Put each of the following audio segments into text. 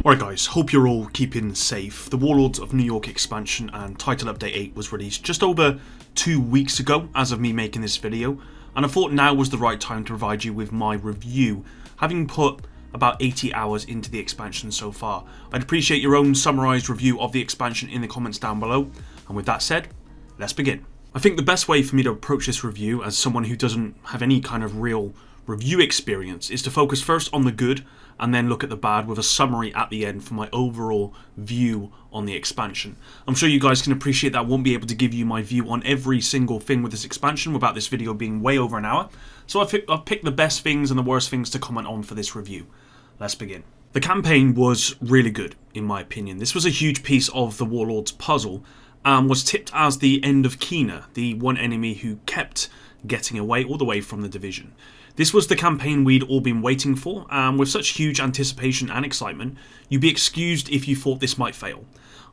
Alright guys, hope you're all keeping safe. The Warlords of New York expansion and title update 8 was released just over 2 weeks ago as of me making this video, and I thought now was the right time to provide you with my review, having put about 80 hours into the expansion so far. I'd appreciate your own summarised review of the expansion in the comments down below, and with that said, let's begin. I think the best way for me to approach this review as someone who doesn't have any kind of real review experience is to focus first on the good and then look at the bad with a summary at the end for my overall view on the expansion. I'm sure you guys can appreciate that I won't be able to give you my view on every single thing with this expansion without this video being way over an hour, so I've picked the best things and the worst things to comment on for this review. Let's begin. The campaign was really good in my opinion. This was a huge piece of the Warlords puzzle and was tipped as the end of Kina, the one enemy who kept getting away all the way from the division. This was the campaign we'd all been waiting for, and with such huge anticipation and excitement, you'd be excused if you thought this might fail.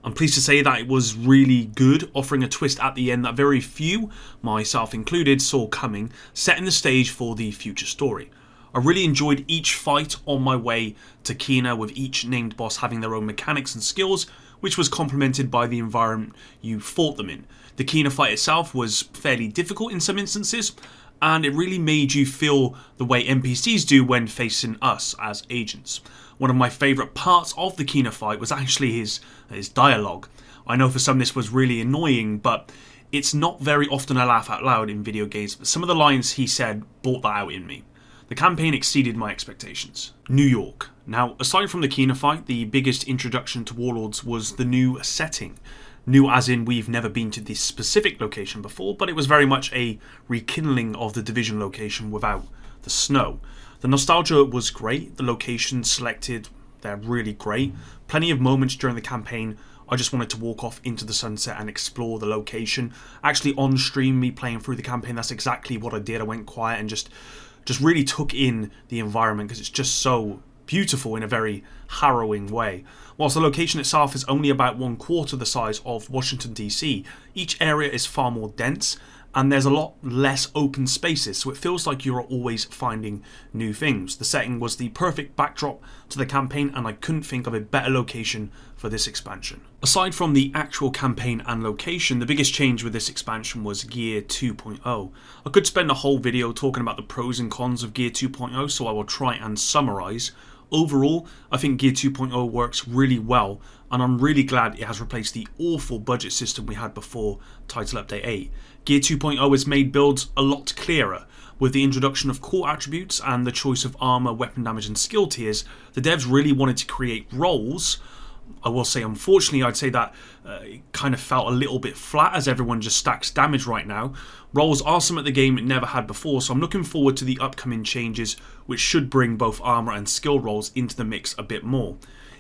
I'm pleased to say that it was really good, offering a twist at the end that very few, myself included, saw coming, setting the stage for the future story. I really enjoyed each fight on my way to Kina, with each named boss having their own mechanics and skills, which was complemented by the environment you fought them in. The Kina fight itself was fairly difficult in some instances, and it really made you feel the way NPCs do when facing us as agents. One of my favourite parts of the Kina fight was actually his dialogue. I know for some this was really annoying, but it's not very often I laugh out loud in video games, but some of the lines he said brought that out in me. The campaign exceeded my expectations. New York. Now, aside from the Kina fight, the biggest introduction to Warlords was the new setting. New as in we've never been to this specific location before, but it was very much a rekindling of the Division location without the snow. The nostalgia was great, the locations selected, they're really great. Plenty of moments during the campaign I just wanted to walk off into the sunset and explore the location. Actually on stream, me playing through the campaign, that's exactly what I did. I went quiet and just really took in the environment because it's just so beautiful in a very harrowing way. Whilst the location itself is only about 1/4 the size of Washington D.C, each area is far more dense and there's a lot less open spaces, so it feels like you're always finding new things. The setting was the perfect backdrop to the campaign and I couldn't think of a better location for this expansion. Aside from the actual campaign and location, the biggest change with this expansion was Gear 2.0. I could spend a whole video talking about the pros and cons of Gear 2.0, so I will try and summarise. Overall, I think Gear 2.0 works really well, and I'm really glad it has replaced the awful budget system we had before Title Update 8. Gear 2.0 has made builds a lot clearer. With the introduction of core attributes and the choice of armour, weapon damage and skill tiers, the devs really wanted to create roles. I will say, unfortunately, I'd say that it kind of felt a little bit flat as everyone just stacks damage right now. Roles are something the game never had before, so I'm looking forward to the upcoming changes which should bring both armour and skill roles into the mix a bit more.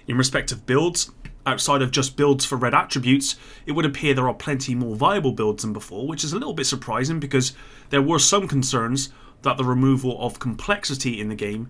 In respect of builds, outside of just builds for red attributes, it would appear there are plenty more viable builds than before, which is a little bit surprising because there were some concerns that the removal of complexity in the game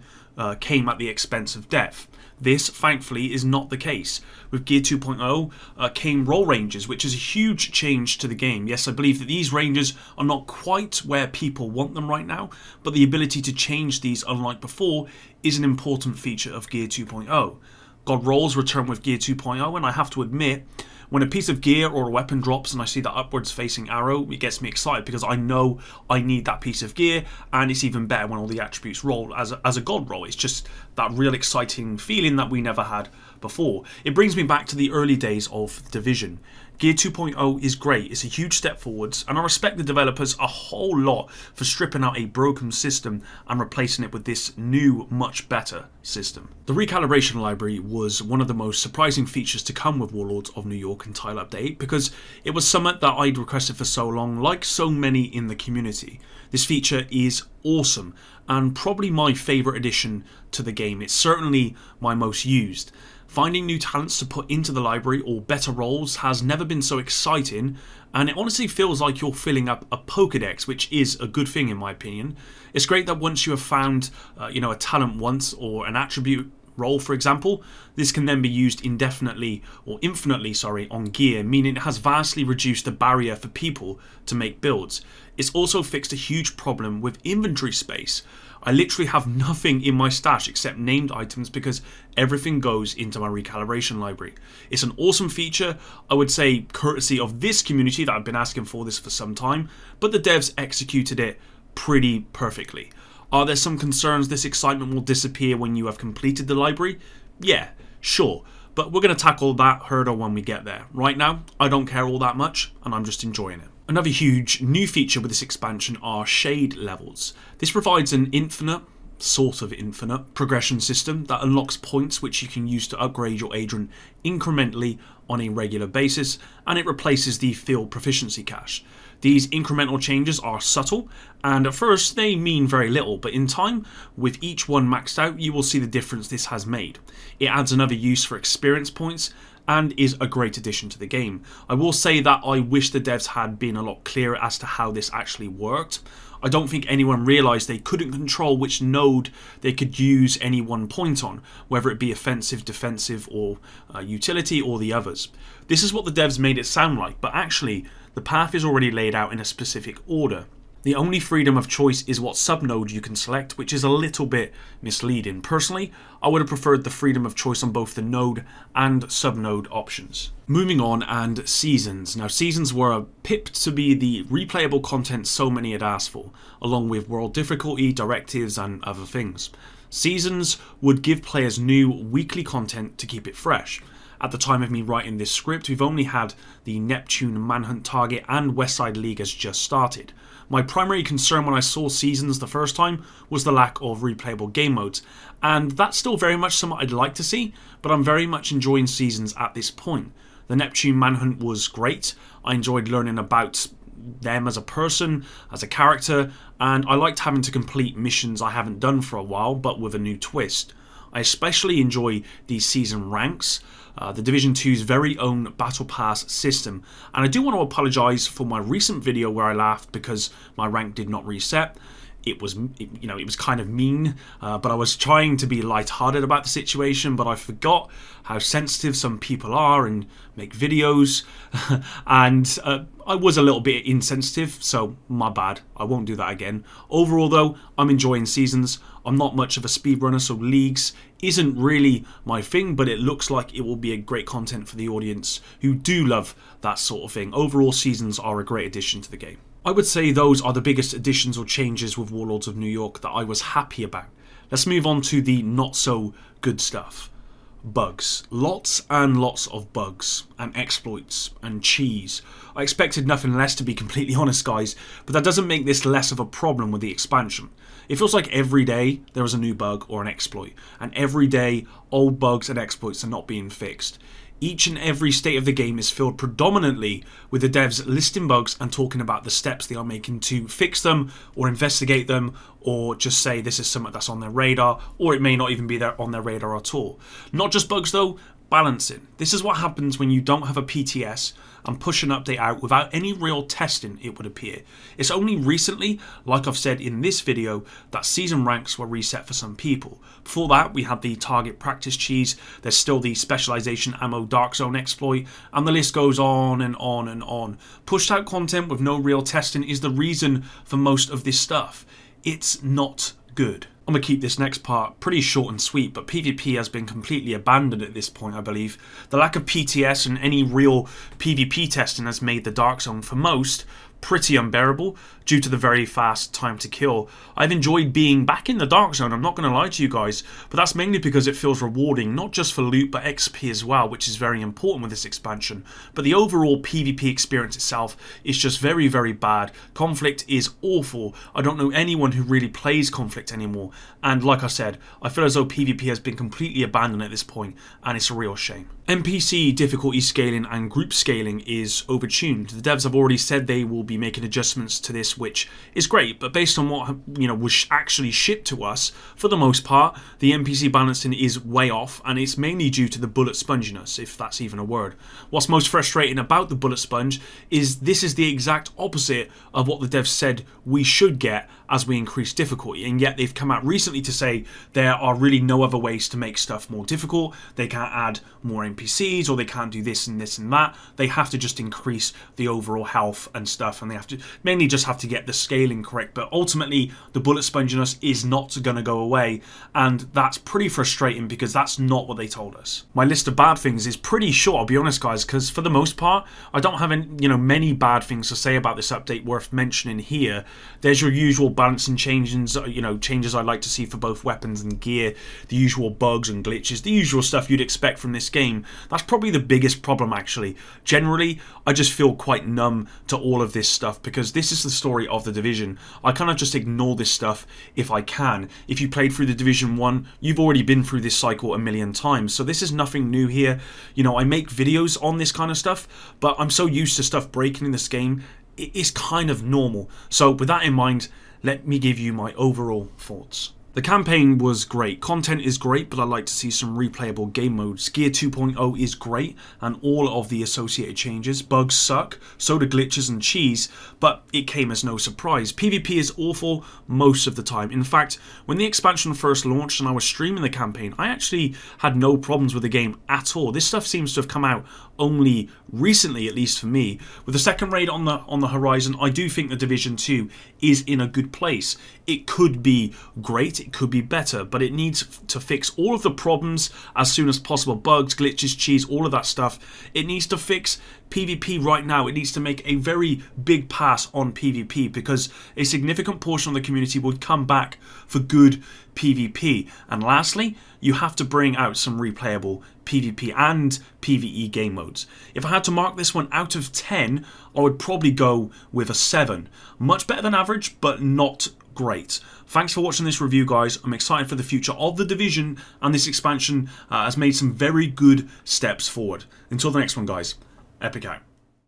came at the expense of depth. This, thankfully, is not the case. With Gear 2.0 came role ranges, which is a huge change to the game. Yes, I believe that these ranges are not quite where people want them right now, but the ability to change these, unlike before, is an important feature of Gear 2.0. God roles return with Gear 2.0, and I have to admit, when a piece of gear or a weapon drops and I see that upwards facing arrow, it gets me excited because I know I need that piece of gear, and it's even better when all the attributes roll as a god roll. It's just that real exciting feeling that we never had before. It brings me back to the early days of Division. Gear 2.0 is great, it's a huge step forwards, and I respect the developers a whole lot for stripping out a broken system and replacing it with this new, much better system. The Recalibration Library was one of the most surprising features to come with Warlords of New York and Title Update because it was something that I'd requested for so long, like so many in the community. This feature is awesome and probably my favourite addition to the game. It's certainly my most used. Finding new talents to put into the library or better roles has never been so exciting, and it honestly feels like you're filling up a Pokédex, which is a good thing in my opinion. It's great that once you have found a talent once or an attribute role, for example, this can then be used indefinitely or infinitely on gear, meaning it has vastly reduced the barrier for people to make builds. It's also fixed a huge problem with inventory space. I literally have nothing in my stash except named items because everything goes into my recalibration library. It's an awesome feature, I would say courtesy of this community that I've been asking for this for some time, but the devs executed it pretty perfectly. Are there some concerns this excitement will disappear when you have completed the library? Yeah, sure, but we're going to tackle that hurdle when we get there. Right now, I don't care all that much, and I'm just enjoying it. Another huge new feature with this expansion are shade levels. This provides an sort of infinite, progression system that unlocks points which you can use to upgrade your agent incrementally on a regular basis, and it replaces the field proficiency cache. These incremental changes are subtle, and at first they mean very little, but in time, with each one maxed out, you will see the difference this has made. It adds another use for experience points, and is a great addition to the game. I will say that I wish the devs had been a lot clearer as to how this actually worked. I don't think anyone realised they couldn't control which node they could use any one point on, whether it be offensive, defensive, or utility, or the others. This is what the devs made it sound like, but actually the path is already laid out in a specific order. The only freedom of choice is what subnode you can select, which is a little bit misleading. Personally, I would have preferred the freedom of choice on both the node and subnode options. Moving on, and seasons. Now, seasons were pipped to be the replayable content so many had asked for, along with world difficulty, directives, and other things. Seasons would give players new weekly content to keep it fresh. At the time of me writing this script, we've only had the Neptune Manhunt Target and Westside League has just started. My primary concern when I saw Seasons the first time was the lack of replayable game modes, and that's still very much something I'd like to see, but I'm very much enjoying Seasons at this point. The Neptune Manhunt was great. I enjoyed learning about them as a person, as a character, and I liked having to complete missions I haven't done for a while, but with a new twist. I especially enjoy the season ranks, the Division 2's very own Battle Pass system, and I do want to apologise for my recent video where I laughed because my rank did not reset. It was kind of mean, but I was trying to be lighthearted about the situation, but I forgot how sensitive some people are and make videos, and I was a little bit insensitive, so my bad. I won't do that again. Overall though, I'm enjoying Seasons. I'm not much of a speedrunner, so Leagues isn't really my thing, but it looks like it will be a great content for the audience who do love that sort of thing. Overall, Seasons are a great addition to the game. I would say those are the biggest additions or changes with Warlords of New York that I was happy about. Let's move on to the not so good stuff. Bugs. Lots and lots of bugs, and exploits, and cheese. I expected nothing less, to be completely honest guys, but that doesn't make this less of a problem with the expansion. It feels like every day there is a new bug or an exploit, and every day old bugs and exploits are not being fixed. Each and every state of the game is filled predominantly with the devs listing bugs and talking about the steps they are making to fix them or investigate them, or just say this is something that's on their radar, or it may not even be there on their radar at all. Not just bugs though, balancing. This is what happens when you don't have a PTS and push an update out without any real testing, it would appear. It's only recently, like I've said in this video, that season ranks were reset for some people. Before that, we had the target practice cheese, there's still the specialization ammo dark zone exploit, and the list goes on and on and on. Pushed out content with no real testing is the reason for most of this stuff. It's not good. I'm going to keep this next part pretty short and sweet, but PvP has been completely abandoned at this point, I believe. The lack of PTS and any real PvP testing has made the Dark Zone, for most, pretty unbearable due to the very fast time to kill. I've enjoyed being back in the Dark Zone, I'm not going to lie to you guys, but that's mainly because it feels rewarding, not just for loot but XP as well, which is very important with this expansion. But the overall PvP experience itself is just very, very bad. Conflict is awful. I don't know anyone who really plays Conflict anymore, and like I said, I feel as though PvP has been completely abandoned at this point, and it's a real shame. NPC difficulty scaling and group scaling is overtuned. The devs have already said they will be making adjustments to this, which is great, but based on what was actually shipped to us, for the most part, the NPC balancing is way off, and it's mainly due to the bullet sponginess, if that's even a word. What's most frustrating about the bullet sponge is this is the exact opposite of what the devs said we should get as we increase difficulty, and yet they've come out recently to say there are really no other ways to make stuff more difficult. They can't add more NPCs, or they can't do this and this and that. They have to just increase the overall health and stuff, and they have to mainly just have to get the scaling correct. But ultimately, the bullet sponginess is not going to go away, and that's pretty frustrating because that's not what they told us. My list of bad things is pretty short, I'll be honest, guys, because for the most part, I don't have any, many bad things to say about this update worth mentioning here. There's your usual balancing changes, changes I like to see for both weapons and gear, the usual bugs and glitches, the usual stuff you'd expect from this game. That's probably the biggest problem, actually. Generally, I just feel quite numb to all of this stuff because this is the story of The Division. I kind of just ignore this stuff if I can. If you played through The Division 1, you've already been through this cycle a million times, so this is nothing new here. I make videos on this kind of stuff, but I'm so used to stuff breaking in this game, it is kind of normal. So with that in mind, let me give you my overall thoughts. The campaign was great, content is great, but I'd like to see some replayable game modes. Gear 2.0 is great, and all of the associated changes. Bugs suck, so do glitches and cheese, but it came as no surprise. PvP is awful most of the time. In fact, when the expansion first launched and I was streaming the campaign, I actually had no problems with the game at all. This stuff seems to have come out only recently, at least for me. With the second raid on the horizon, I do think The Division 2 is in a good place. It could be great, it could be better, but it needs to fix all of the problems as soon as possible. Bugs, glitches, cheese, all of that stuff. It needs to fix PvP right now. It needs to make a very big pass on PvP because a significant portion of the community would come back for good PvP. And lastly, you have to bring out some replayable PvP and PvE game modes. If I had to mark this one out of 10, I would probably go with a 7. Much better than average, but not great. Thanks for watching this review, guys. I'm excited for the future of The Division, and this expansion has made some very good steps forward. Until the next one, guys. Epic out.